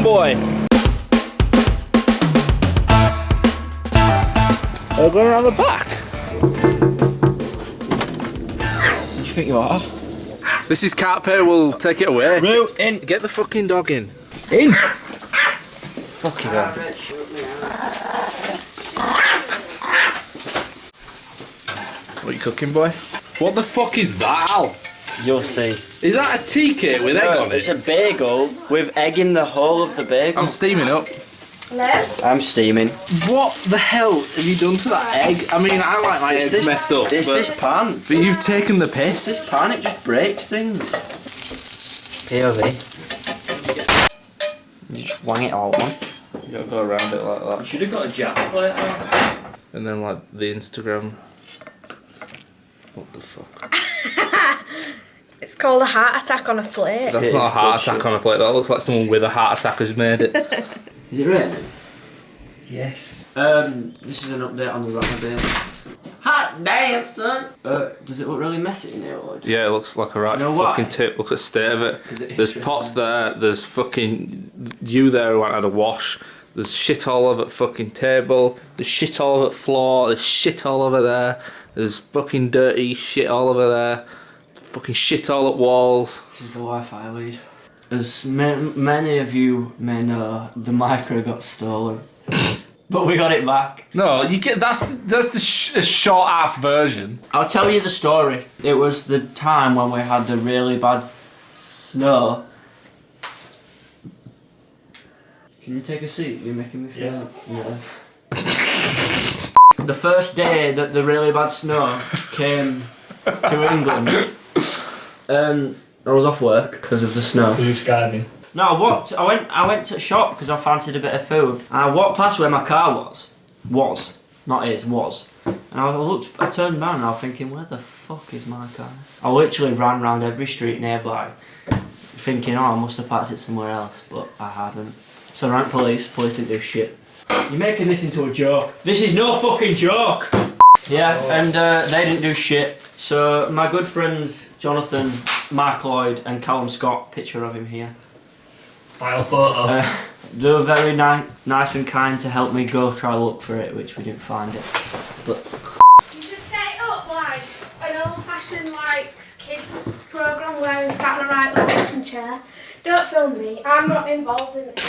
boy. We're going around the back. What do you think you are? This is cat pay, we'll take it away. Root in. Get the fucking dog in. In! Fucking hell. What are you cooking, boy? What the fuck is that, Al? You'll see. Is that a tea cake with egg on It's it? a bagel with egg in the whole of the bagel. I'm steaming up. Hello? I'm steaming. What the hell have you done to that egg? I mean, I like my eggs messed up. It's this pan. But you've taken the piss. This pan, it just breaks things. POV. You just wang it all on. You gotta go around it like that. Should have got a jack plate though. And then like the Instagram. What the fuck? It's called a heart attack on a plate. That's not a heart attack on a plate. That looks like someone with a heart attack has made it. Is it raining? Yes. This is an update on the Ratmobile. Hot damn, son! Does it look really messy in here, Lord? Yeah, it looks like a right fucking tip. Look at the state of it. There's pots there. There's fucking you there who haven't had a wash. There's shit all over the fucking table. There's shit all over the floor. There's shit all over there. There's fucking dirty shit all over there. Fucking shit all at walls. This is the Wi-Fi lead. As many of you may know, the micro got stolen. But we got it back. No, you get that's the short ass version. I'll tell you the story. It was the time when we had the really bad snow. Can you take a seat? You're making me feel The first day that the really bad snow came to England, I was off work because of the snow. Were you skiving? No, I went to the shop because I fancied a bit of food. And I walked past where my car was. Not is, was. And I turned around and I was thinking, where the fuck is my car? I literally ran around every street nearby, thinking, oh, I must have parked it somewhere else, but I hadn't. So I rang police didn't do shit. You're making this into a joke. This is no fucking joke! Yeah, and they didn't do shit. So my good friends, Jonathan, Mark Lloyd and Callum Scott, picture of him here. File photo. They were very nice and kind to help me go try to look for it, which we didn't find it. But You just set it up like an old-fashioned like kids programme where we sat in a right location chair. Don't film me, I'm not involved in it.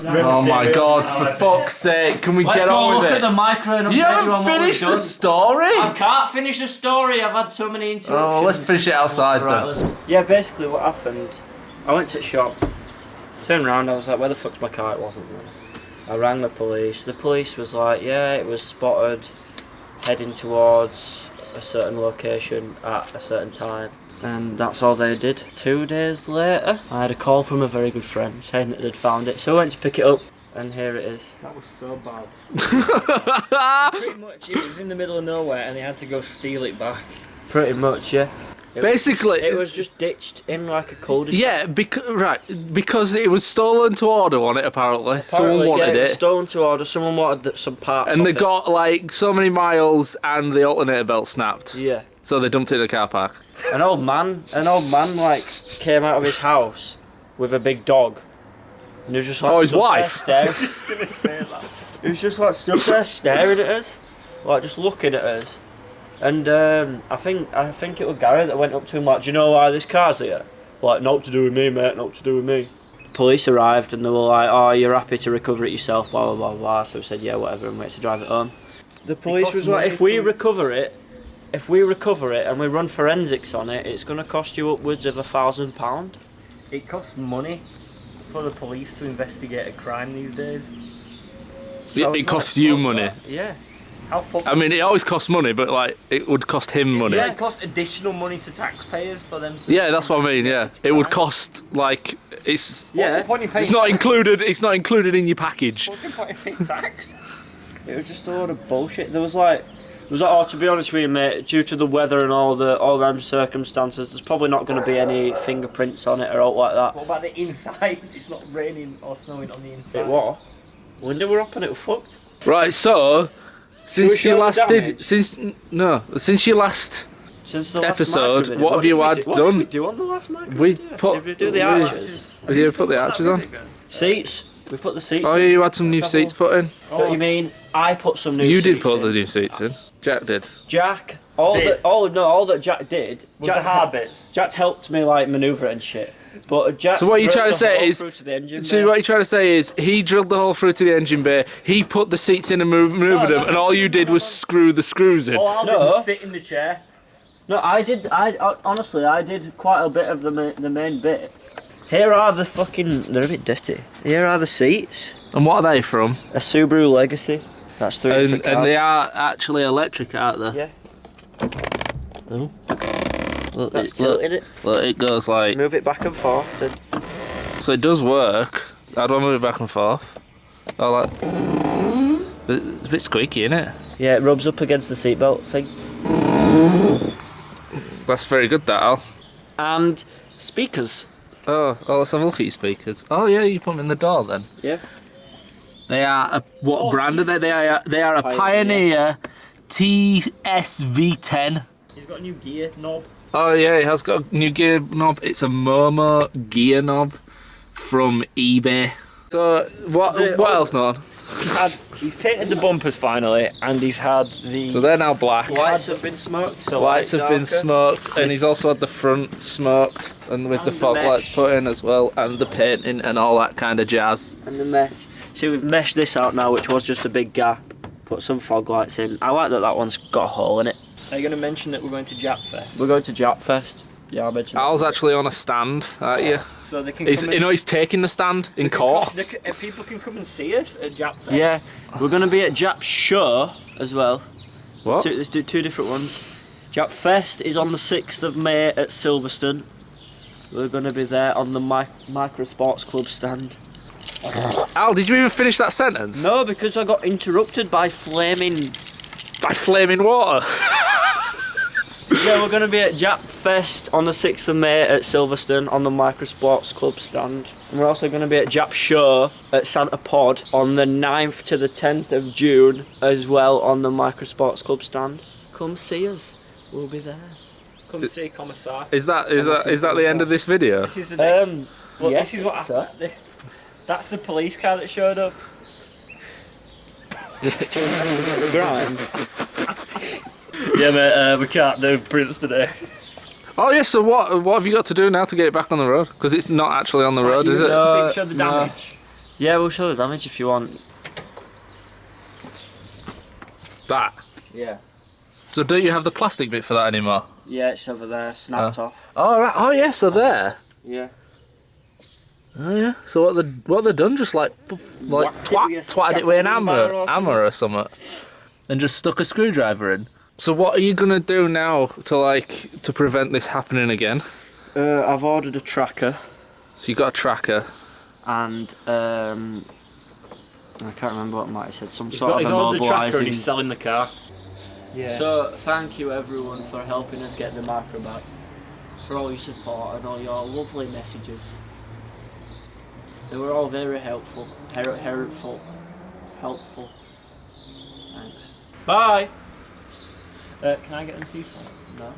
Oh my god, for fuck's sake, can we let's get go on look with at it? the micro and update You you on haven't what we've finished the done. story? I can't finish the story, I've had so many interruptions. Oh, let's finish it outside then. Yeah, basically what happened, I went to the shop, turned around, I was like, where the fuck's my car? It wasn't there. I rang the police. The police was like, yeah, it was spotted heading towards a certain location at a certain time. And that's all they did. 2 days later, I had a call from a very good friend saying that they'd found it. So I went to pick it up, and here it is. That was so bad. Pretty much, it was in the middle of nowhere and they had to go steal it back. Pretty much, yeah. Basically, It was just ditched in like a cul-de-sac. yeah, because it was stolen to order on it. Apparently, someone wanted it. it, Stolen to order. Someone wanted some parts. and of they it. got like so many miles, and the alternator belt snapped. Yeah. So they dumped it in a car park. An old man like came out of his house with a big dog, and he was just like. Oh, his stood there wife. Staring. He was just like stood there staring at us, like just looking at us. And I think it was Gary that went up to him like, do you know why this car's here? Like, not to do with me, mate, not to do with me. Police arrived and they were like, oh, you're happy to recover it yourself, blah, blah, blah, blah. So we said, yeah, whatever, and wait to drive it home. The police was like, if we recover it and we run forensics on it, it's going to cost you upwards of £1,000. It costs money for the police to investigate a crime these days. So I was It costs you money. Yeah. How fucked? I mean, it always costs money, but like it would cost him money. Yeah, it costs additional money to taxpayers for them to. Yeah, that's what I mean. Yeah, it would cost like it's. What's the point in paying? It's not included. It's not included in your package. What's the point in paying tax? It was just a lot of bullshit. There was like, oh, to be honest with you, mate, due to the weather and all them circumstances, there's probably not going to be any fingerprints on it or out like that. What about the inside? It's not raining or snowing on the inside. It was. Window were up and it was fucked. Right. So, since show you the last damage? since you last Since the last episode, micro what have you had What done? did we do on the last micro We video? put- Did we do the arches? Have you put the arches on? Seats. We put the seats. Oh, in. yeah, you had some new seats put in. Don't you mean I put some new You seats did put in? the new seats in. Jack did. Jack. All that Jack did. Was Jack the hard bits. Jack helped me like manoeuvre and shit. But Jack. So what you're trying to drilled the say hole is, through to the engine so bay. what you're trying to say is, he drilled the hole through to the engine bay. He put the seats in and maneuvered them, and all you did was screw the screws in. All I'll do No. is sit in the chair. No, I did. Honestly, I did quite a bit of the main bit. Here are the fucking. They're a bit dirty. Here are the seats. And what are they from? A Subaru Legacy. That's 3 different cars. And they are actually electric, aren't they? Yeah. Oh. Look, That's look, tilted it. look, it goes like. Move it back and forth. So it does work. How do I move it back and forth? Oh, like. It's a bit squeaky, isn't it? Yeah, it rubs up against the seatbelt thing. That's very good, that, Al. And speakers. Oh, let's have a look at your speakers. Oh, yeah, you put them in the door then. Yeah. They are what brand are they? They are a Pioneer TSV10. He's got a new gear knob. Oh yeah, it has got a new gear knob. It's a Momo gear knob from eBay. So what else, Norn? He's painted the bumpers finally, and he's had the. So they're now black. Lights have been smoked. The lights have been smoked, and he's also had the front smoked, and with the And the fog lights mesh. put in as well, and the painting and all that kind of jazz. And the mesh. See, we've meshed this out now, which was just a big gap. Put some fog lights in. I like that one's got a hole in it. Are you going to mention that we're going to Jap Fest? We're going to Japfest. Yeah, I mentioned. Al's actually on a stand, aren't you? So they can He's, come you know, he's taking the stand in court. People can come and see us at Jap Fest. Yeah, we're going to be at Jap Show as well. What? Let's do two different ones. Jap Fest is on the 6th of May at Silverstone. We're going to be there on the Micro Sports Club stand. Al, did you even finish that sentence? No, because I got interrupted by flaming. By flaming water. Yeah, we're going to be at Jap Fest on the 6th of May at Silverstone on the Micro Sports Club stand. And we're also going to be at Jap Show at Santa Pod on the 9th to the 10th of June as well on the Micro Sports Club stand. Come see us. We'll be there. Come see Commissar. Is that the end of this video? This is the next, well, yeah, this is what so. happened. That's the police car that showed up. Grind. Yeah, mate, we can't do prints today. Oh yeah, so what have you got to do now to get it back on the road? Because it's not actually on the road, is it? Show the no. damage. Yeah, we'll show the damage if you want. That. Yeah. So don't you have the plastic bit for that anymore? Yeah, it's over there, snapped off. Oh right. Oh yeah, so there. Yeah. Oh yeah. So what they done? Just like twatted it with an hammer or something, and just stuck a screwdriver in. So what are you gonna do now to prevent this happening again? I've ordered a tracker. So you got a tracker. And I can't remember what Matty said. Some He's sort got of his own tracker and immobilising. he's selling the car. Yeah. So thank you everyone for helping us get the micro back, for all your support and all your lovely messages. They were all very helpful. Helpful. Thanks. Bye. Can I get them seats? No.